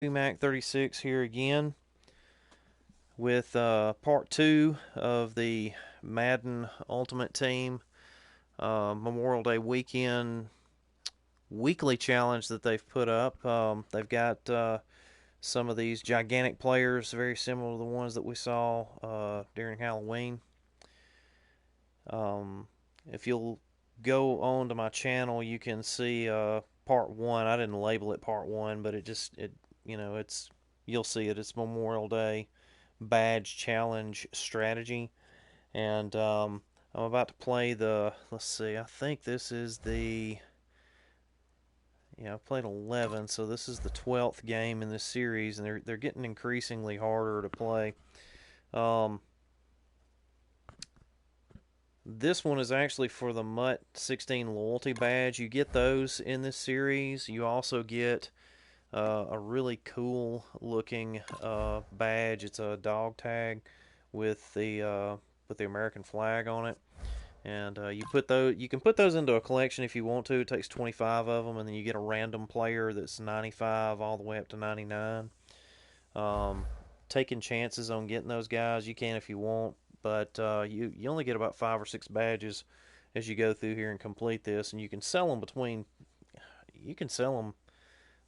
Mac 36 here again with part 2 of the Madden Ultimate Team Memorial Day weekend weekly challenge that they've put up. They've got some of these gigantic players, very similar to the ones that we saw during Halloween. If you'll go on to my channel, you can see part 1. I didn't label it part 1, but it's you'll see it. It's Memorial Day badge challenge strategy, and I'm about to play the. Let's see. I think this is the. Yeah, I played 11, so this is the 12th game in this series, and they're getting increasingly harder to play. This one is actually for the Mutt 16 loyalty badge. You get those in this series. You also get a really cool looking badge. It's a dog tag with the American flag on it, and you can put those into a collection if you want to. It takes 25 of them, and then you get a random player that's 95 all the way up to 99. Taking chances on getting those guys, you can if you want, but you only get about 5 or 6 badges as you go through here and complete this, and you can sell them between. You can sell them.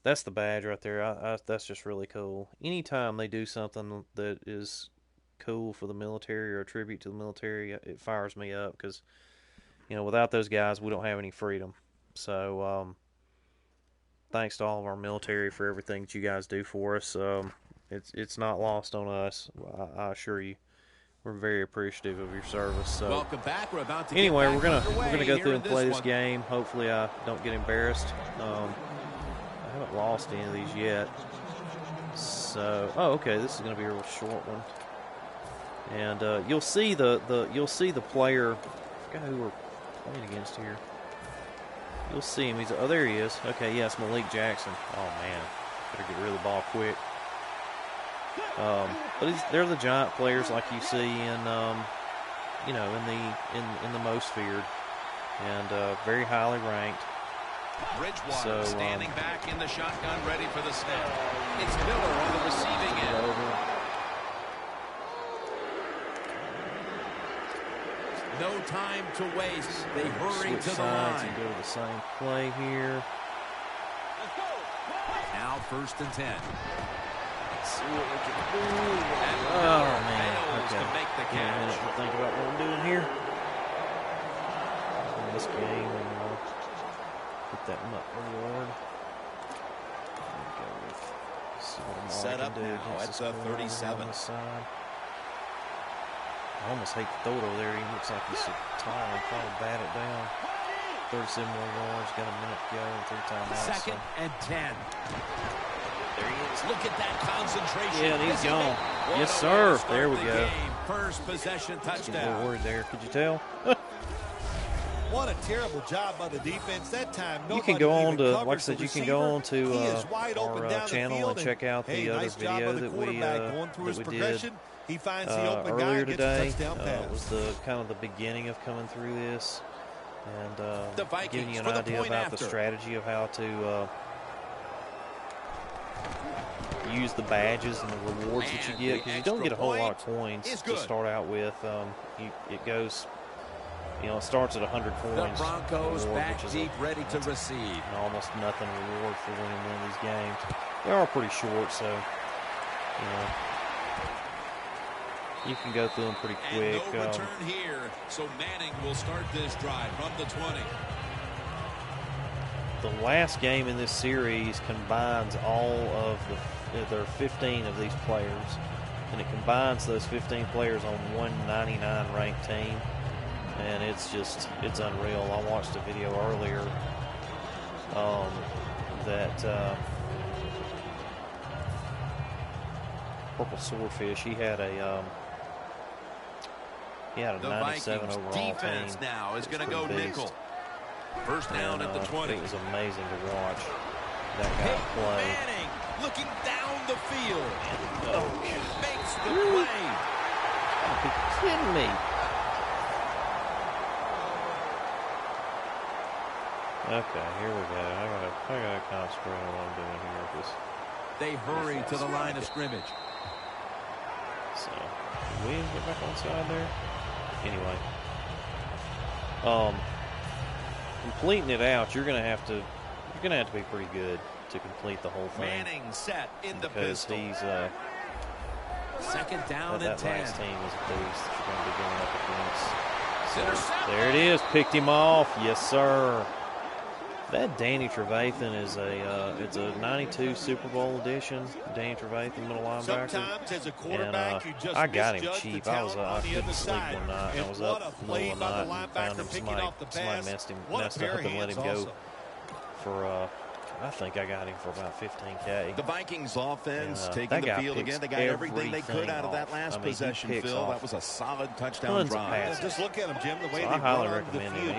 That's the badge right there. That's just really cool. Anytime they do something that is cool for the military or a tribute to the military, it fires me up because, without those guys, we don't have any freedom. So, thanks to all of our military for everything that you guys do for us. It's not lost on us. I assure you, we're very appreciative of your service. So, welcome back. We're about to anyway, we're gonna go through and play this game. Hopefully, I don't get embarrassed. I haven't lost any of these yet. So, okay, this is going to be a real short one. And you'll see the player. I forgot who we're playing against here. You'll see him. There he is. Okay, yes, Malik Jackson. Oh man, better get rid of the ball quick. But they're the giant players like you see in in the most feared, and very highly ranked. Bridgewater standing back in the shotgun, ready for the snap. It's Miller on the receiving end. No time to waste. They hurry to the line. And go to the same play here. Now 1st and 10. Let's see what we can do. Oh man! Okay. To make the Give me a minute catch. to think about what I'm doing here. In this game, and put that Mutt reward. Go with see what Set up now at the 37. I almost hate to throw it over there. He looks like he's so tall and probably bat it down. 37 more yards, got a minute to go, and 3 timeouts. 2nd and 10. There he is. Look at that concentration. Yeah, and he's gone. Yes, sir. There we go. First possession touchdown. A little worried there. Could you tell? What a terrible job by the defense that time. You can go on to, like I said, you can go on to our channel and check out the other video that we did earlier today. It was the kind of the beginning of coming through this, and giving you an idea about the strategy of how to use the badges and the rewards that you get, because you don't get a whole lot of coins to start out with. It goes. It starts at 100 coins. The Broncos reward, back deep, ready to receive. Almost nothing reward for winning one of these games. They are pretty short, so you can go through them pretty quick. And no return here, so Manning will start this drive from the 20. The last game in this series combines all of there are 15 of these players, and it combines those 15 players on one 99 ranked team. And it's unreal. I watched a video earlier that Purple Swordfish, he had a 97 overall defense team. Now is going to go nickel. First down at the 20. It was amazing to watch that guy play. Manning looking down the field. Makes the Really? play. Are you kidding me? Okay, here we go. I gotta concentrate on what I'm doing here. They hurry to the line of scrimmage. So, did Williams get back onside there? Anyway. Completing it out, you're gonna have to be pretty good to complete the whole thing. Manning set in the because pistol. he's second down and 10. That last team is a beast that you're gonna be going up against. Intercept. There it is, picked him off, yes sir. That Danny Trevathan is it's a '92 Super Bowl edition. Danny Trevathan, middle linebacker. Sometimes as a quarterback, you just I got him misjudge cheap. the I talent couldn't sleep one night. I was up in the middle of the night and found him. Somebody messed up and let him go for. I think I got him for about $15K. The Vikings offense And, taking the field again. They got everything they could out of that last possession, Phil. That was a solid touchdown drive. Just look at him, Jim. The way I highly recommend him.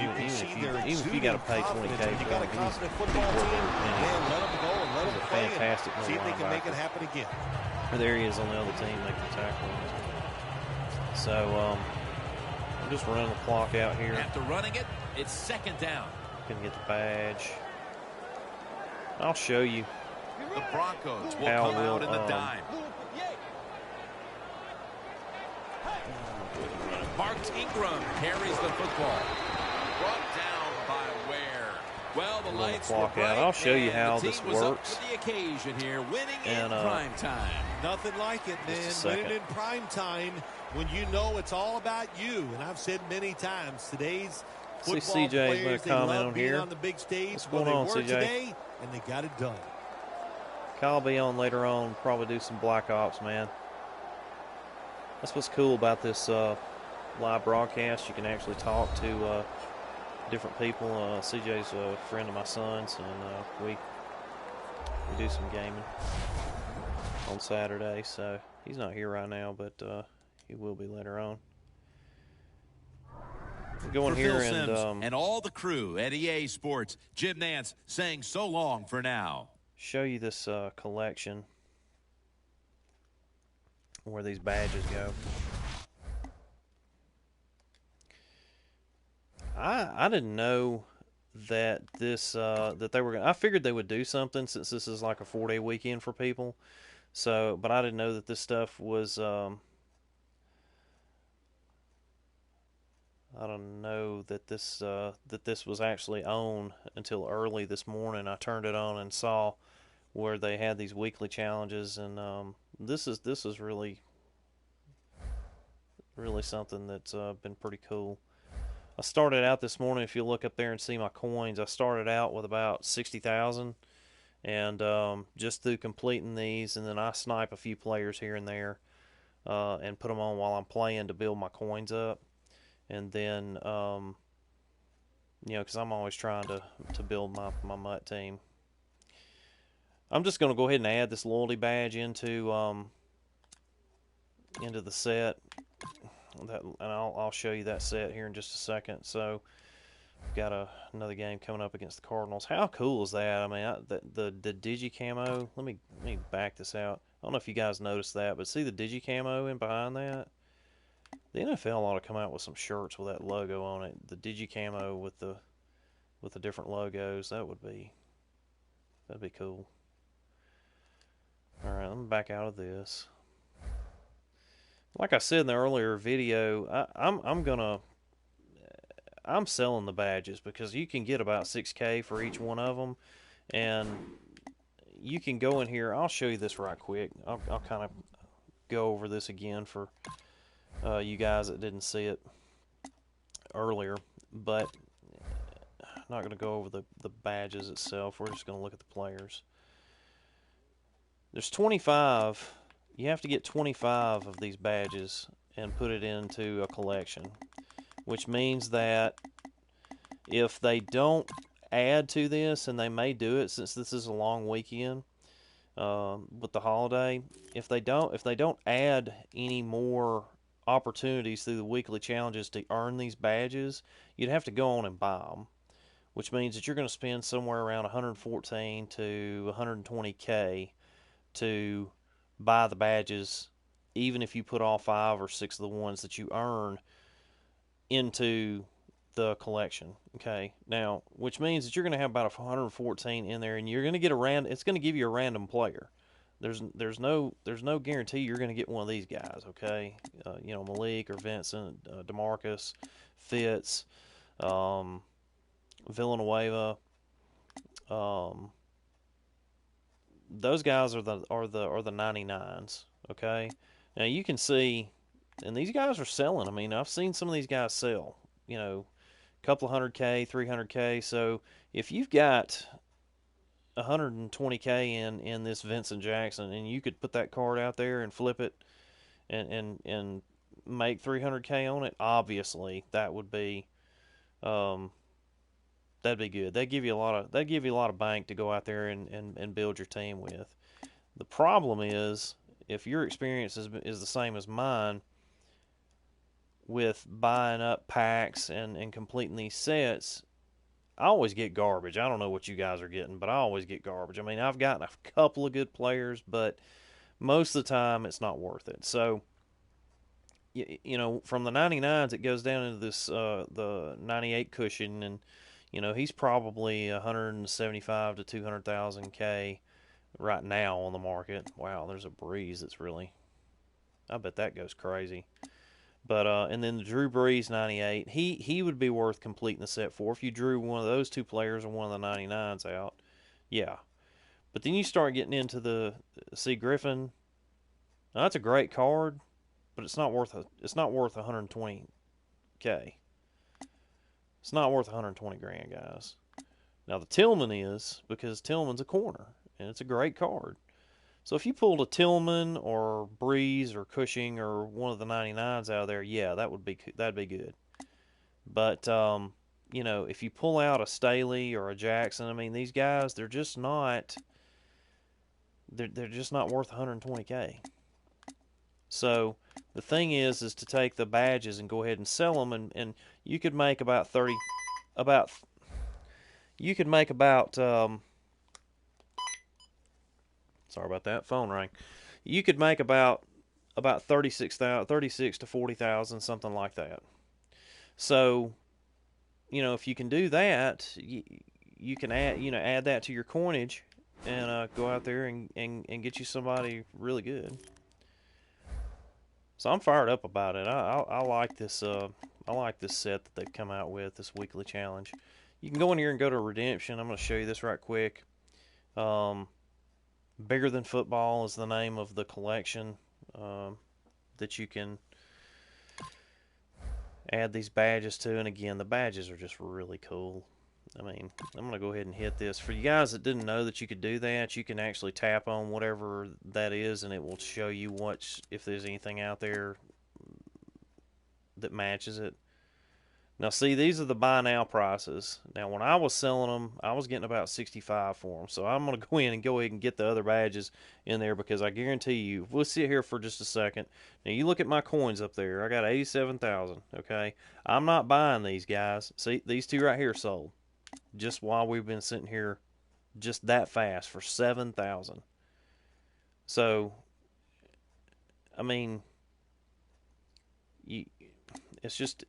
Even if you got to pay $20K for him, he's worth every penny. Let him go and let him play. Fantastic. See if they can make it happen again. There he is on the other team. They can tackle him. So I'm just running the clock out here. After running it, it's second down. Can get the badge. I'll show you. The Broncos will How come out in the dime. Mark Ingram carries the football. Brought down by Ware. Well, the lights were bright, I'll show you and how the this team was up works. for the occasion here, winning in And, prime time. Nothing like it, man. Just a second. Winning in prime time when you know it's all about you. And I've said many times, today's See, football CJ's gonna players, they comment love on being here. on the big stage. What's Well, going they on, were CJ? today, and they got it done. Kyle will be on later on. Probably do some Black Ops, man. That's what's cool about this live broadcast. You can actually talk to different people. CJ's a friend of my son's, and we do some gaming on Saturday. So he's not here right now, but he will be later on. Go in For here Phil Simms and all the crew at EA Sports, Jim Nantz saying so long for now. Show you this collection where these badges go. I didn't know that this that they were gonna, I figured they would do something since this is like a 4-day weekend for people. So, but I didn't know that this stuff was I don't know that this was actually on until early this morning. I turned it on and saw where they had these weekly challenges, and this is really something that's been pretty cool. I started out this morning. If you look up there and see my coins, I started out with about 60,000, and just through completing these, and then I snipe a few players here and there, and put them on while I'm playing to build my coins up. And then, because I'm always trying to build my MUT team. I'm just going to go ahead and add this loyalty badge into the set. And I'll show you that set here in just a second. So, we've got another game coming up against the Cardinals. How cool is that? I mean, the Digi camo. Let me back this out. I don't know if you guys noticed that, but see the Digi camo in behind that? The NFL ought to come out with some shirts with that logo on it. The Digi camo with the different logos. That'd be cool. All right, let me back out of this. Like I said in the earlier video, I'm selling the badges because you can get about 6K for each one of them, and you can go in here. I'll show you this right quick. I'll kind of go over this again for you guys that didn't see it earlier, but I'm not going to go over the badges itself. We're just going to look at the players. There's 25. You have to get 25 of these badges and put it into a collection, which means that if they don't add to this, and they may do it since this is a long weekend with the holiday, if they don't add any more opportunities through the weekly challenges to earn these badges, you'd have to go on and buy them, which means that you're going to spend somewhere around 114 to 120K to buy the badges, even if you put all 5 or 6 of the ones that you earn into the collection. Okay, now, which means that you're going to have about 114 in there, and you're going to get it's going to give you a random player there's no guarantee you're going to get one of these guys. Okay, Malik or Vincent, DeMarcus, Fitz, um, Villanueva. Um, those guys are the 99s. Okay, now you can see, and these guys are selling. I mean, I've seen some of these guys sell. A couple of 100K, 300K. So if you've got 120K in this Vincent Jackson, and you could put that card out there and flip it and make 300K on it, obviously that would be that'd be good. That'd give you a lot of bank to go out there and build your team with. The problem is, if your experience is the same as mine with buying up packs and completing these sets, I always get garbage. I don't know what you guys are getting, but I always get garbage. I mean, I've gotten a couple of good players, but most of the time it's not worth it. So, from the 99s, it goes down into this the 98 cushion, and he's probably 175 to 200,000 K right now on the market. Wow, there's a breeze that's really. I bet that goes crazy. But and then the Drew Brees 98, he would be worth completing the set for if you drew one of those two players and one of the 99s out. Yeah. But then you start getting into the C Griffin. Now, that's a great card, but it's not worth 120K. It's not worth 120 grand, guys. Now the Tillman is, because Tillman's a corner and it's a great card. So if you pulled a Tillman or Breeze or Cushing or one of the 99s out of there, yeah, that'd be good. But if you pull out a Staley or a Jackson, I mean, these guys, they're just not worth 120K. So the thing is to take the badges and go ahead and sell them, and you could make about sorry about that, phone rang. You could make about 36 to 40,000, something like that. So, if you can do that, you can add that to your coinage and go out there and get you somebody really good. So I'm fired up about it. I like this. I like this set that they've come out with, this weekly challenge. You can go in here and go to redemption. I'm going to show you this right quick. Bigger Than Football is the name of the collection that you can add these badges to. And again, the badges are just really cool. I mean, I'm going to go ahead and hit this. For you guys that didn't know that you could do that, you can actually tap on whatever that is, and it will show you if there's anything out there that matches it. Now, see, these are the buy now prices. Now, when I was selling them, I was getting about 65 for them. So I'm going to go ahead and get the other badges in there, because I guarantee you, we'll sit here for just a second. Now, you look at my coins up there. I got 87,000, okay? I'm not buying these, guys. See, these two right here sold just while we've been sitting here just that fast for 7,000. So, I mean, it's just...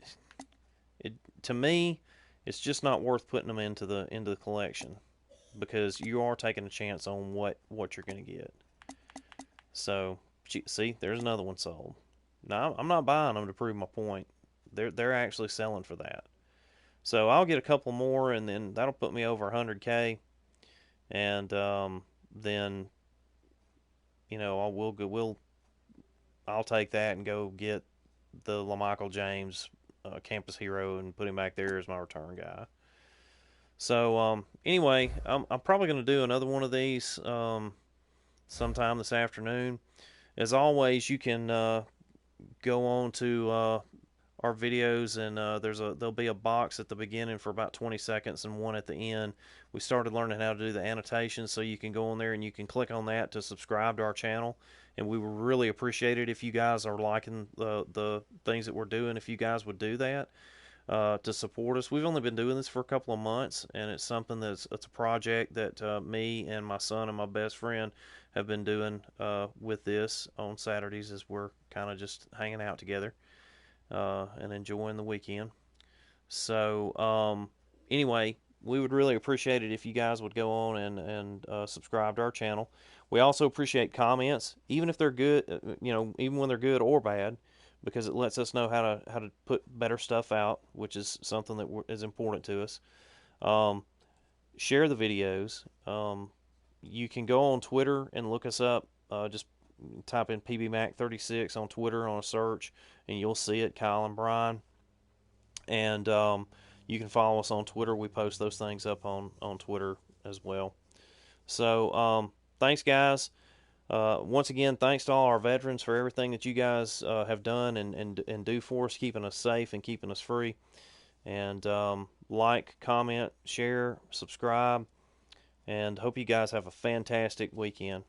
to me, it's just not worth putting them into the collection, because you are taking a chance on what you're going to get. So, see, there's another one sold. Now, I'm not buying them to prove my point. They're actually selling for that. So I'll get a couple more, and then that'll put me over 100K, and then I'll take that and go get the LaMichael James campus hero and put him back there as my return guy. So anyway, I'm probably going to do another one of these sometime this afternoon. As always, you can go on to our videos, and there'll be a box at the beginning for about 20 seconds and one at the end. We started learning how to do the annotations, so you can go on there and you can click on that to subscribe to our channel. And we would really appreciate it if you guys are liking the things that we're doing, if you guys would do that to support us. We've only been doing this for a couple of months, and it's something it's a project that me and my son and my best friend have been doing with this on Saturdays, as we're kind of just hanging out together and enjoying the weekend. So anyway, we would really appreciate it if you guys would go on and subscribe to our channel. We also appreciate comments, even if they're good, even when they're good or bad, because it lets us know how to put better stuff out, which is something that is important to us. Share the videos. You can go on Twitter and look us up. Just type in PBMac36 on Twitter on a search, and you'll see it, Kyle and Brian. And you can follow us on Twitter. We post those things up on Twitter as well. So thanks, guys. Once again, thanks to all our veterans for everything that you guys have done and do for us, keeping us safe and keeping us free. And like, comment, share, subscribe, and hope you guys have a fantastic weekend.